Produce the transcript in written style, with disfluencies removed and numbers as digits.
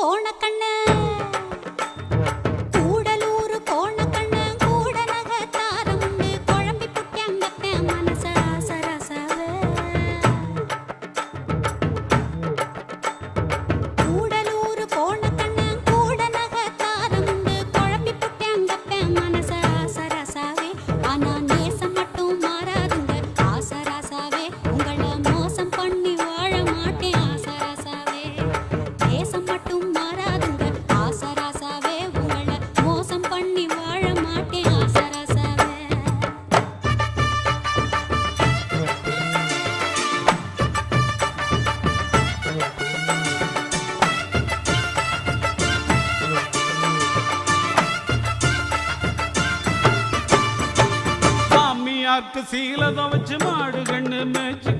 கோணக்கண்ணு கூடலூர் கோணக்கண்ணு கூட நகத்தாரமுண்டு குழம்பி புட்டியங்கத்த மனச ஆசரசவே கூடலூர் கோணக்கண்ணு கூட நகத்தாரமுண்டு குழம்பி புட்டியங்கத்த மனச ஆசரசவே ஆனா நேசம் மட்டும் மாறாதுங்க ஆசரசவே உங்களை மோசம் பண்ணி வாழ மாட்டேன் ஆசரசவே நேசம் மட்டும் மாறாதுங்க ஆசரசவே உங்களை மோசம் பண்ணி வாழ மாட்டேன் ஆசரசவே சாமியாக்கு சீலத வச்சு மாடு கண்ணு மேய்ச்சி